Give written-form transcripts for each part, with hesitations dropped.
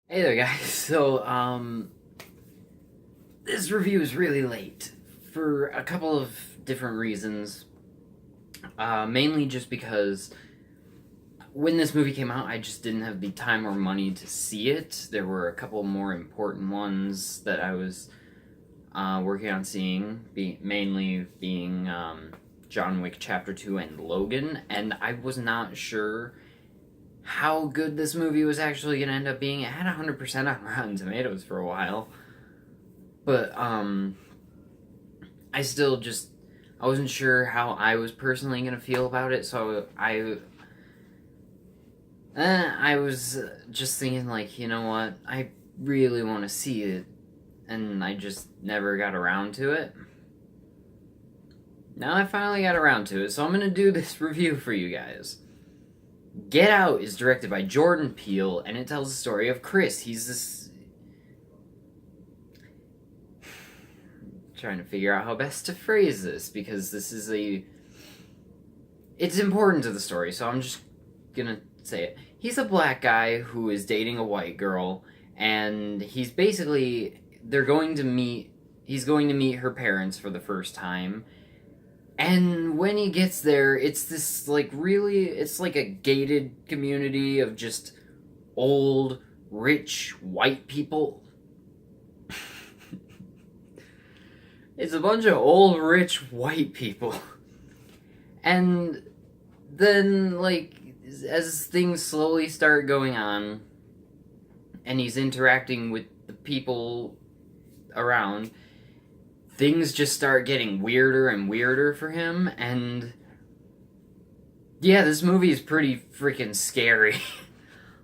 Hey there, guys. This review is really late for a couple of different reasons. Mainly just because when this movie came out, I just didn't have the time or money to see it. There were a couple more important ones that I was working on seeing, mainly being John Wick Chapter 2 and Logan, and I was not sure how good this movie was actually going to end up being. It had 100% on Rotten Tomatoes for a while. But I still just I wasn't sure how I was personally gonna feel about it, so I was just thinking like, you know what, I really want to see it, and I just never got around to it. Now I finally got around to it, so I'm gonna do this review for you guys. Get Out is directed by Jordan Peele, and it tells the story of Chris. He's this trying to figure out how best to phrase this because this is a it's important to the story, so I'm just gonna say it. He's a black guy who is dating a white girl, and they're going to meet he's going to meet her parents for the first time. And when he gets there, it's this like really it's like a gated community of just old rich white people. It's a bunch of old rich white people. And then, like, as things slowly start going on, and he's interacting with the people around, things just start getting weirder and weirder for him, and yeah, this movie is pretty freaking scary.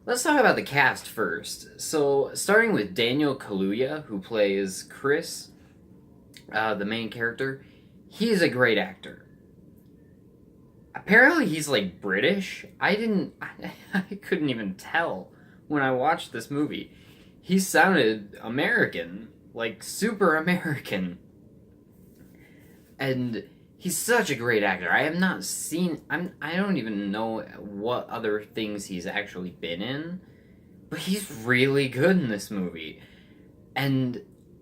Let's talk about the cast first. So, starting with Daniel Kaluuya, who plays Chris, the main character, he is a great actor. Apparently he's like British. I couldn't even tell when I watched this movie. He sounded American, like super American. And he's such a great actor. I have not seen I don't even know what other things he's actually been in, but he's really good in this movie. And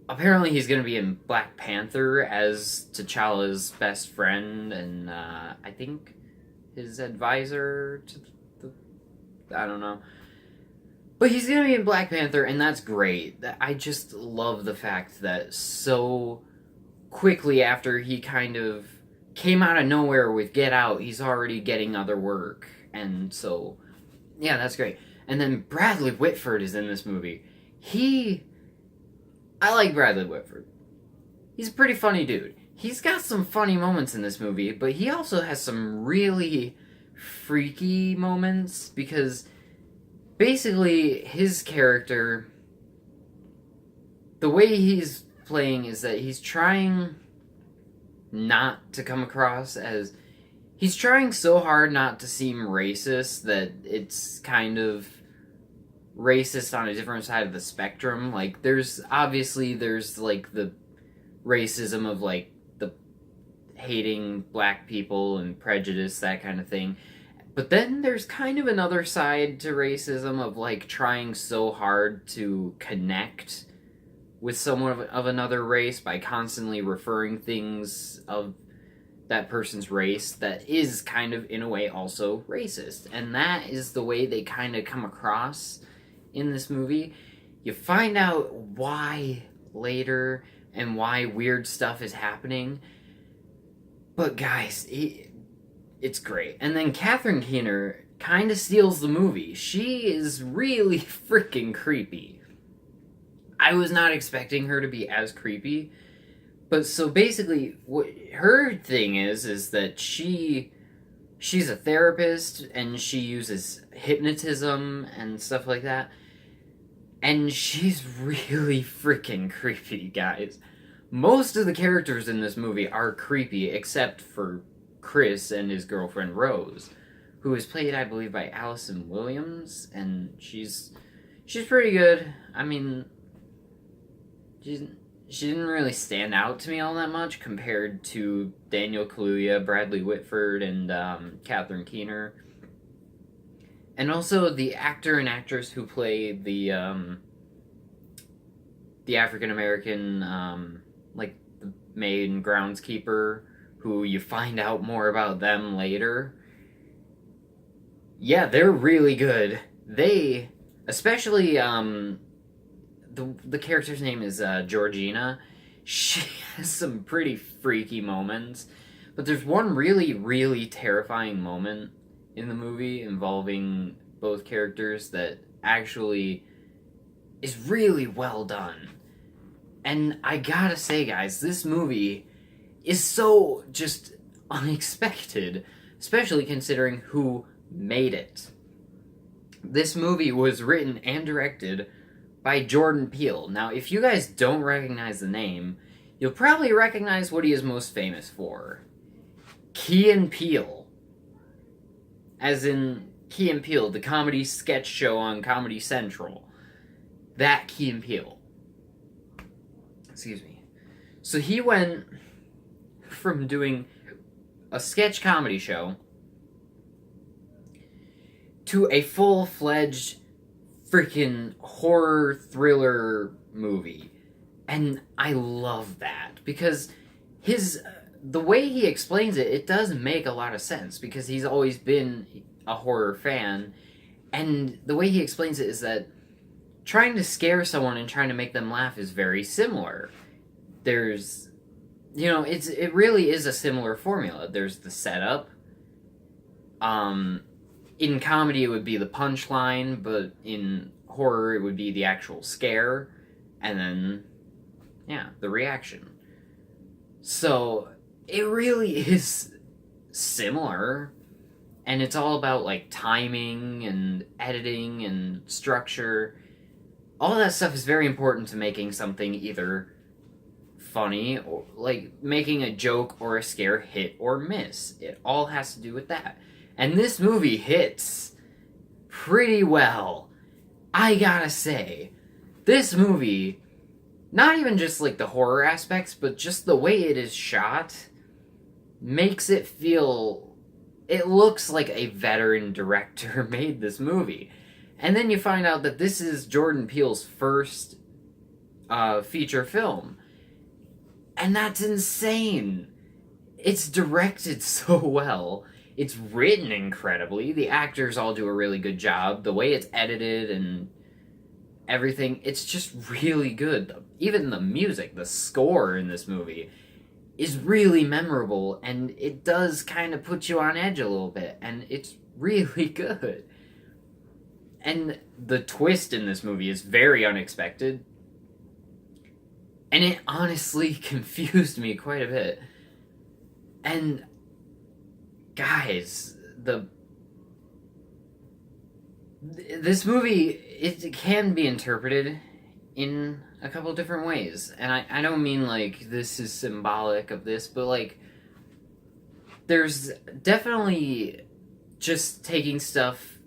apparently he's going to be in Black Panther as T'Challa's best friend and I think his advisor to I don't know. But he's gonna be in Black Panther, and that's great. I just love the fact that so quickly after he kind of came out of nowhere with Get Out, he's already getting other work, and so yeah, that's great. And then Bradley Whitford is in this movie. I like Bradley Whitford. He's a pretty funny dude. He's got some funny moments in this movie, but he also has some really freaky moments because basically his character, the way he's playing is that he's trying not to come across as he's trying so hard not to seem racist that it's kind of racist on a different side of the spectrum. Like there's like the racism of like the hating black people and prejudice, that kind of thing. But then there's kind of another side to racism of like trying so hard to connect with someone of another race by constantly referring things of that person's race that is kind of in a way also racist. And that is the way they kind of come across in this movie. You find out why later and why weird stuff is happening. But guys, it's great. And then Catherine Keener kind of steals the movie. She is really freaking creepy. I was not expecting her to be as creepy. But so basically what her thing is that she's a therapist and she uses hypnotism and stuff like that. And she's really freaking creepy, guys. Most of the characters in this movie are creepy, except for Chris and his girlfriend Rose, who is played, I believe, by Allison Williams, and she's pretty good. I mean, she didn't really stand out to me all that much compared to Daniel Kaluuya, Bradley Whitford, and Catherine Keener. And also the actor and actress who play the African American like the maid and groundskeeper, who you find out more about them later. Yeah, they're really good. They, especially the character's name is Georgina. She has some pretty freaky moments, but there's one really, really terrifying moment in the movie involving both characters that actually is really well done. And I gotta say, guys, this movie is so just unexpected, especially considering who made it. This movie was written and directed by Jordan Peele. Now, if you guys don't recognize the name, you'll probably recognize what he is most famous for. Key and Peele. As in Key and Peele, the comedy sketch show on Comedy Central. That Key and Peele. Excuse me. So he went from doing a sketch comedy show to a full-fledged freaking horror thriller movie. And I love that because the way he explains it, it does make a lot of sense because he's always been a horror fan, and the way he explains it is that trying to scare someone and trying to make them laugh is very similar. There's, it really is a similar formula. There's the setup. In comedy, it would be the punchline, but in horror, it would be the actual scare, and then, the reaction. So, it really is similar, and it's all about, timing and editing and structure. All that stuff is very important to making something either funny, or, making a joke or a scare hit or miss. It all has to do with that. And this movie hits pretty well. I gotta say, this movie, not even just the horror aspects, but just the way it is shot, makes it feel, it looks like a veteran director made this movie. And then you find out that this is Jordan Peele's first feature film. And that's insane. It's directed so well. It's written incredibly. The actors all do a really good job. The way it's edited and everything, it's just really good. Even the music, the score in this movie is really memorable, and it does kind of put you on edge a little bit, and it's really good. And the twist in this movie is very unexpected, and it honestly confused me quite a bit. And guys, this movie, it can be interpreted in a couple different ways. And I don't mean this is symbolic of this, but there's definitely just taking stuff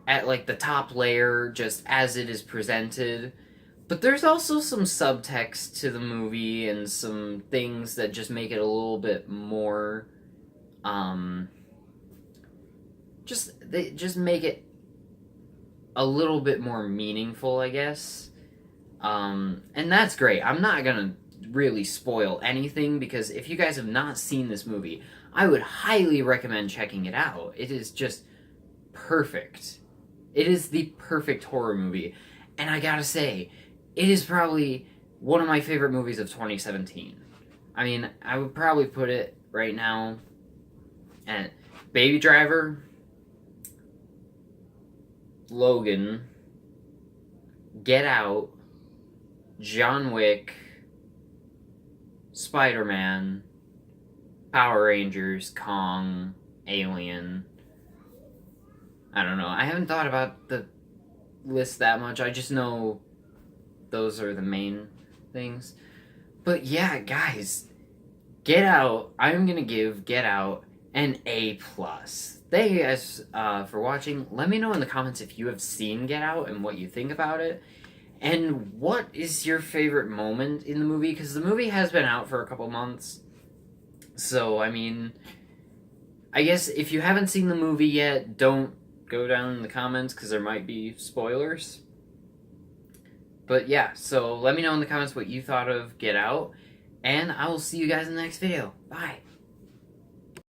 at the top layer just as it is presented. But there's also some subtext to the movie and some things that just make it a little bit more they just make it a little bit more meaningful, I guess. And that's great. I'm not gonna really spoil anything because if you guys have not seen this movie, I would highly recommend checking it out. It is just perfect. It is the perfect horror movie. And I gotta say, it is probably one of my favorite movies of 2017. I mean, I would probably put it right now at Baby Driver, Logan, Get Out, John Wick, Spider-Man, Power Rangers, Kong, Alien. I don't know. I haven't thought about the list that much. I just know those are the main things. But yeah, guys, Get Out. I'm gonna give Get Out an A+. Thank you guys for watching. Let me know in the comments if you have seen Get Out and what you think about it. And what is your favorite moment in the movie? Because the movie has been out for a couple months. So, I mean, I guess if you haven't seen the movie yet, don't go down in the comments because there might be spoilers. But yeah, so let me know in the comments what you thought of Get Out, and I will see you guys in the next video. Bye!